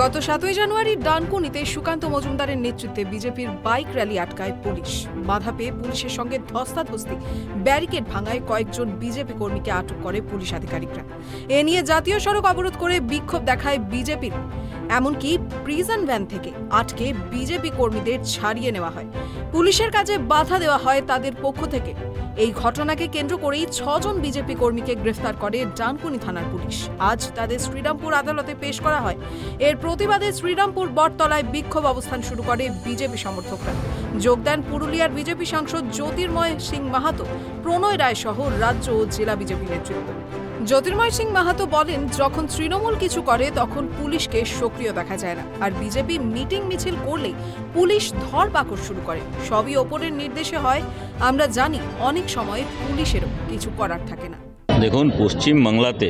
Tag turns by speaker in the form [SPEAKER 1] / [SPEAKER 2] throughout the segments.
[SPEAKER 1] গত 7 জানুয়ারি ডানকুনিতে সুকান্ত মজুমদারের নেতৃত্বে বিজেপির বাইক র্যালি আটকায় পুলিশ। বাধা পেয়ে পুলিশের সঙ্গে ধস্তাধস্তি, ব্যারিকেড ভাঙায় কয়েকজন বিজেপি কর্মীকে আটক করে পুলিশ আধিকারিকরা। এ নিয়ে জাতীয় সড়ক অবরোধ করে বিক্ষোভ দেখায় বিজেপির। এমনকি প্রিজন ভ্যান থেকে আটকে বিজেপি কর্মীদের ছাড়িয়ে নেওয়া হয়। পুলিশের কাজে বাধা দেওয়া হয় তাদের পক্ষ থেকে। এই ঘটনাকে কেন্দ্র করেই 6 জন বিজেপি কর্মীকে গ্রেফতার করে ডানকুনি থানার পুলিশ। আজ তাদের শ্রীরামপুর আদালতে পেশ করা হয়। এর প্রতিবাদে শ্রীরামপুর বটতলায় বিক্ষোভ অবস্থান শুরু করে বিজেপি সমর্থকরা। যোগ দেন পুরুলিয়ার বিজেপি সাংসদ জ্যোতির্ময় সিং মাহাতো, প্রণয় রায় সহ রাজ্য ও জেলা বিজেপি নেতৃত্ব। জ্যোতির্ময় সিং মাহাতো বলেন, যখন তৃণমূল কিছু করে তখন পুলিশকে সক্রিয় দেখা যায় না, আর বিজেপি মিটিং মিছিল করলেই পুলিশ ধরপাকড় শুরু করে। সবই ওপরের নির্দেশে হয়। আমরা জানি অনেক সময় পুলিশেরও কিছু করার থাকে না।
[SPEAKER 2] দেখুন, পশ্চিম বাংলাতে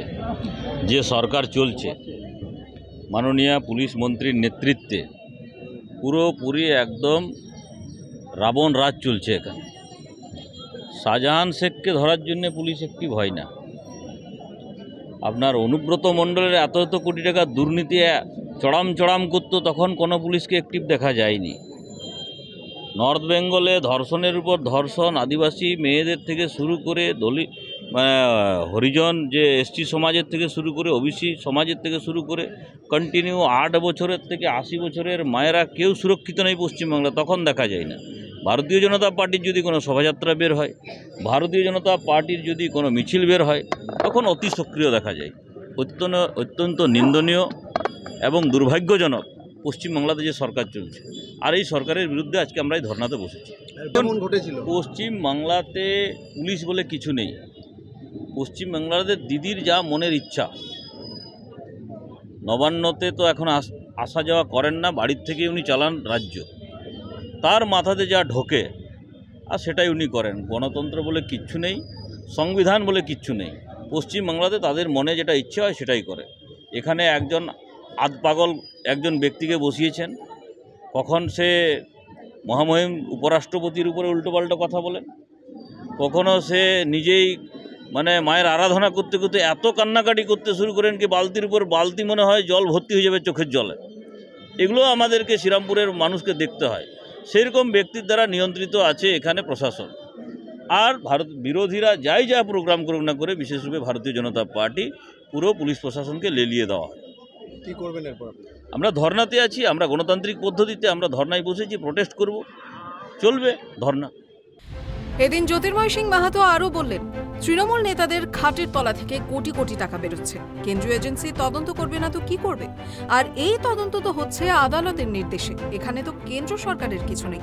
[SPEAKER 2] যে সরকার চলছে মাননীয় পুলিশ মন্ত্রীর নেতৃত্বে পুরোপুরি একদম রাবণ রাজ চলছে। এখানে শাহজাহান শেখকে ধরার জন্য পুলিশ একটি ভয় না। আপনার অনুব্রত মণ্ডলের এত কোটি টাকা দুর্নীতি চড়াম করতো, তখন কোনো পুলিশকে অ্যাক্টিভ দেখা যায়নি। নর্থ বেঙ্গলে ধর্ষণের উপর ধর্ষণ, আদিবাসী মেয়েদের থেকে শুরু করে হরিজন যে এসটি সমাজের থেকে শুরু করে ওবিসি সমাজের থেকে শুরু করে কন্টিনিউ 8 বছরের থেকে 80 বছরের মায়েরা কেউ সুরক্ষিত নেই পশ্চিমবাংলা। তখন দেখা যায় না। ভারতীয় জনতা পার্টির যদি কোনো শোভাযাত্রা বের হয়, ভারতীয় জনতা পার্টির যদি কোনো মিছিল বের হয়, তখন অতি সক্রিয় দেখা যায়। অত্যন্ত নিন্দনীয় এবং দুর্ভাগ্যজনক পশ্চিমবাংলাতে যে সরকার চলছে। আর এই সরকারের বিরুদ্ধে আজকে আমরা এই ধর্নাতে বসেছি। পশ্চিমবাংলাতে পুলিশ বলে কিছু নেই। পশ্চিমবাংলাতে দিদির যা মনের ইচ্ছা, নবান্নতে তো এখন আসা যাওয়া করেন না, বাড়ির থেকে উনি চালান রাজ্য। তার মাথাতে যা ঢোকে আর সেটাই উনি করেন। গণতন্ত্র বলে কিচ্ছু নেই, সংবিধান বলে কিচ্ছু নেই। পশ্চিমবাংলাতে তাদের মনে যেটা ইচ্ছে হয় সেটাই করে। এখানে একজন আধপাগল একজন ব্যক্তিকে বসিয়েছেন। কখন সে মহামহিম উপরাষ্ট্রপতির উপরে উল্টোপাল্টো কথা বলেন, কখনো সে নিজেই মায়ের আরাধনা করতে করতে এত কান্নাকাটি করতে শুরু করেন কি বালতির উপর বালতি মনে হয় জল ভর্তি হয়ে যাবে চোখের জলে। এগুলো আমাদেরকে শ্রীরামপুরের মানুষকে দেখতে হয়। সেরকম ব্যক্তির দ্বারা নিয়ন্ত্রিত আছে এখানে প্রশাসন। আর বিরোধীরা যাই যা প্রোগ্রাম করুক না করে, বিশেষরূপে ভারতীয় জনতা পার্টি পুরো পুলিশ প্রশাসনকে লেলিয়ে দেওয়া হয়।
[SPEAKER 3] কী করবেন এরপর?
[SPEAKER 2] আমরা ধর্নাতে আছি। আমরা গণতান্ত্রিক পদ্ধতিতে আমরা ধর্নায় বসেছি, প্রোটেস্ট করব, চলবে ধর্না।
[SPEAKER 1] এদিন জ্যোতির্ময় সিং মাহাতো আরও বললেন, তৃণমূল নেতাদের খাটের তলা থেকে কোটি কোটি টাকা বেরোচ্ছে। কেন্দ্রীয় এজেন্সি তদন্ত করবে না তো কি করবে? আর এই তদন্ত তো হচ্ছে আদালতের নির্দেশে। এখানে তো কেন্দ্র সরকারের কিছু নেই।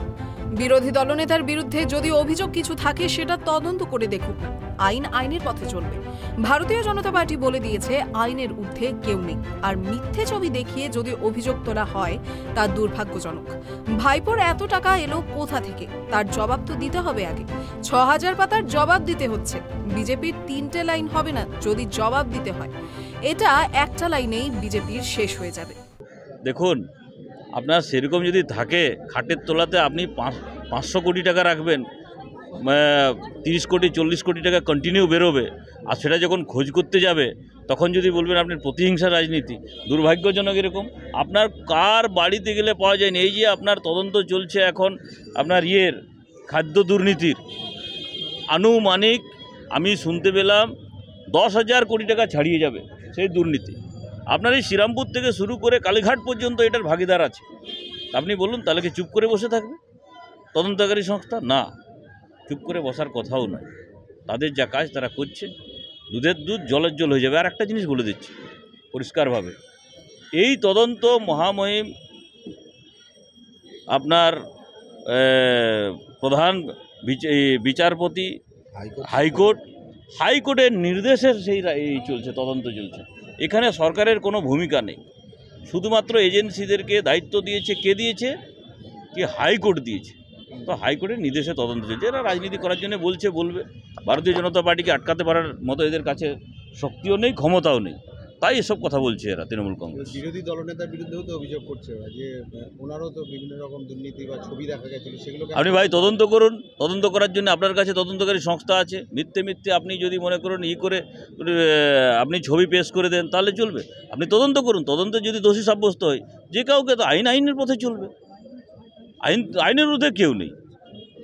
[SPEAKER 1] বিরোধী দলনেতার বিরুদ্ধে যদি অভিযোগ কিছু থাকে সেটা তদন্ত করে দেখুক না। আইন আইনের পথে চলবে। ভারতীয় জনতা পার্টি বলে দিয়েছে আইনের ঊর্ধ্বে কেউ নেই। আর মিথ্যে ছবি দেখিয়ে যদি অভিযোগ তোলা হয় তা দুর্ভাগ্যজনক। ভাইপোর এত টাকা এলো কোথা থেকে, তার জবাব তো দিতে হবে আগে। 6000 পাতার জবাব দিতে হচ্ছে। বিজেপির 3টে লাইন হবে না যদি জবাব দিতে হয়। এটা একটা লাইনেই বিজেপির শেষ হয়ে যাবে।
[SPEAKER 2] দেখুন, আপনার সেরকম যদি থাকে, খাটের তলাতে আপনি 500 কোটি টাকা রাখবেন, 30 কোটি 40 কোটি টাকা কন্টিনিউ বেরোবে। আর সেটা যখন খোঁজ করতে যাবে তখন যদি বলবেন আপনার প্রতিহিংসা রাজনীতি, দুর্ভাগ্যজনক। এরকম আপনার কার বাড়িতে গেলে পাওয়া যায়নি। এই যে আপনার তদন্ত চলছে এখন আপনার খাদ্য দুর্নীতির, আনুমানিক আমি শুনতে পেলাম 10,000 কোটি টাকা ছাড়িয়ে যাবে সেই দুর্নীতি। আপনার এই শ্রীরামপুর থেকে শুরু করে কালীঘাট পর্যন্ত এটার ভাগিদার আছে। আপনি বলুন, তাহলে কি চুপ করে বসে থাকবে তদন্তকারী সংস্থা? না, চুপ করে বসার কথাও নয়। তাদের যা কাজ তারা করছে। দুধের দুধ জলের জল হয়ে যাবে। আর একটা জিনিস বলে দিচ্ছি পরিষ্কারভাবে, এই তদন্ত মহামহিম আপনার প্রধান বিচারপতি হাইকোর্টের নির্দেশে এই চলছে, তদন্ত চলছে। এখানে সরকারের কোনো ভূমিকা নেই। শুধুমাত্র এজেন্সিদেরকে দায়িত্ব দিয়েছে। কে দিয়েছে? কি হাইকোর্ট দিয়েছে। তো হাইকোর্টের নির্দেশে তদন্ত চলছে। এরা রাজনীতি করার জন্য বলবে। ভারতীয় জনতা পার্টিকে আটকাতে পারার মতো এদের কাছে শক্তিও নেই, ক্ষমতাও নেই। তাই এসব কথা বলছে এরা তৃণমূল কংগ্রেস।
[SPEAKER 3] বিরোধী দলনেতার বিরুদ্ধেও তো অভিযোগ করছে ওরা যে ওনারও তো বিভিন্ন রকম দুর্নীতি বা ছবি দেখা গেছিল, সেগুলোকে
[SPEAKER 2] আপনি ভাই তদন্ত করুন, তদন্ত করার জন্য আপনার কাছে তদন্তকারী সংস্থা আছে। মিথ্যে মিথ্যে আপনি যদি মনে করুন করে আপনি ছবি পেশ করে দেন তাহলে চলবে? আপনি তদন্ত করুন, তদন্তে যদি দোষী সাব্যস্ত হয় যে কাউকে, তো আইনের পথে চলবে। আইনের ঊর্ধ্বে কেউ নেই।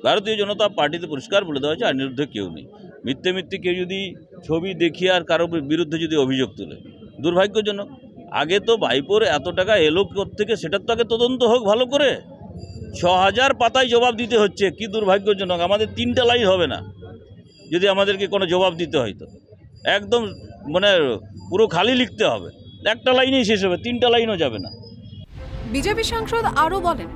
[SPEAKER 2] ভারতীয় জনতা পার্টিতে পরিষ্কার বলে দেওয়া হয়েছে আইনের ঊর্ধ্বে কেউ নেই। মিথ্যে মিথ্যে কেউ যদি ছবি দেখিয়ে আর কারো বিরুদ্ধে যদি অভিযোগ তোলে, দুর্ভাগ্যজনক। আগে তো ভাইপোর এত টাকা এলো থেকে সেটার তো আগে তদন্ত হোক ভালো করে। 6000 পাতায় জবাব দিতে হচ্ছে, কি দুর্ভাগ্যজনক। আমাদের 3টা লাইন হবে না যদি আমাদেরকে কোনো জবাব দিতে হয়, তো একদম মানে পুরো খালি লিখতে হবে। একটা লাইনেই শেষ হবে, 3টা লাইনও যাবে না।
[SPEAKER 1] বিজেপি সাংসদ আরও বলেন,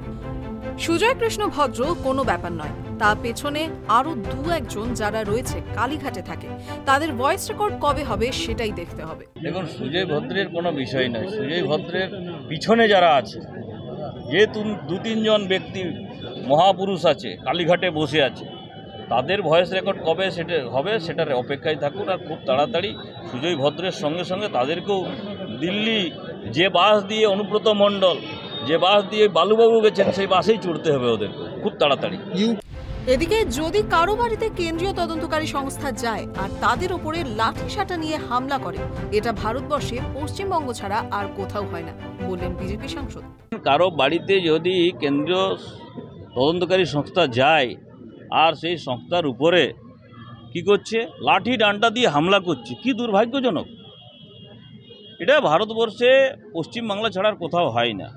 [SPEAKER 1] সুজয় কৃষ্ণ ভদ্র কোনো ব্যাপার নয়, তার পেছনে আরও 2-1 যারা রয়েছে কালীঘাটে থাকে, তাদের ভয়েস রেকর্ড কবে হবে সেটাই দেখতে হবে।
[SPEAKER 2] দেখুন, সুজয় ভদ্রের কোনো বিষয় নয়। সুজয় ভদ্রের পিছনে যারা আছে, যে 2-3 জন ব্যক্তি মহাপুরুষ আছে কালীঘাটে বসে আছে, তাদের ভয়েস রেকর্ড কবে সেটা হবে সেটার অপেক্ষায় থাকুন। আর খুব তাড়াতাড়ি সুজয় ভদ্রের সঙ্গে সঙ্গে তাদেরকেও দিল্লি যে বাস দিয়ে অনুব্রত মণ্ডল যে বাস দিয়ে বালুবাবু গেছেন সেই বাসেই চড়তে হবে ওদের খুব তাড়াতাড়ি।
[SPEAKER 1] এদিকে যদি কারো বাড়িতে কেন্দ্রীয় তদন্তকারী সংস্থা যায় আর তাদের উপরে লাঠিসাটা নিয়ে হামলা করে, এটা ভারতবর্ষে পশ্চিমবঙ্গ ছাড়া আর কোথাও হয় না বললেন বিজেপি সাংসদ।
[SPEAKER 2] কারো বাড়িতে যদি কেন্দ্রীয় তদন্তকারী সংস্থা যায় আর সেই সংস্থার উপরে কি করছে, লাঠি ডান্ডা দিয়ে হামলা করছে, কি দুর্ভাগ্যজনক। এটা ভারতবর্ষে পশ্চিমবাংলা ছাড়ার কোথাও হয় না।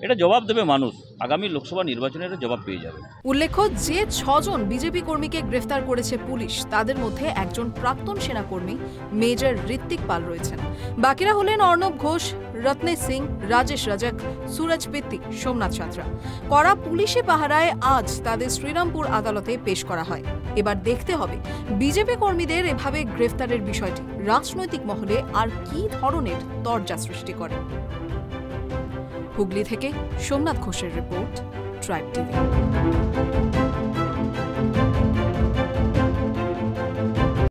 [SPEAKER 2] এটা জবাব দেবে মানুষ, আগামী লোকসভা নির্বাচনের জবাব পেয়ে যাবে।
[SPEAKER 1] উল্লেখ্য, যে 6 জন বিজেপি কর্মীকে গ্রেফতার করেছে পুলিশ, তাদের মধ্যে একজন প্রাক্তন সেনাকর্মী মেজর ঋত্বিক পাল রয়েছেন। বাকিরা হলেন অর্ণব ঘোষ, রত্নেশ সিং, রাজেশ রাজক, সুরজ পিত্তি, সোমনাথ সাঁতরা। কড়া পুলিশি পাহারায় আজ তাদের শ্রীরামপুর আদালতে পেশ করা হয়। এবার দেখতে হবে বিজেপি কর্মীদের এভাবে গ্রেফতারের বিষয়টি রাজনৈতিক মহলে আর কি ধরনের তরজা সৃষ্টি করে। হুগলি থেকে সোমনাথ ঘোষের রিপোর্ট, ট্রাইব টিভি।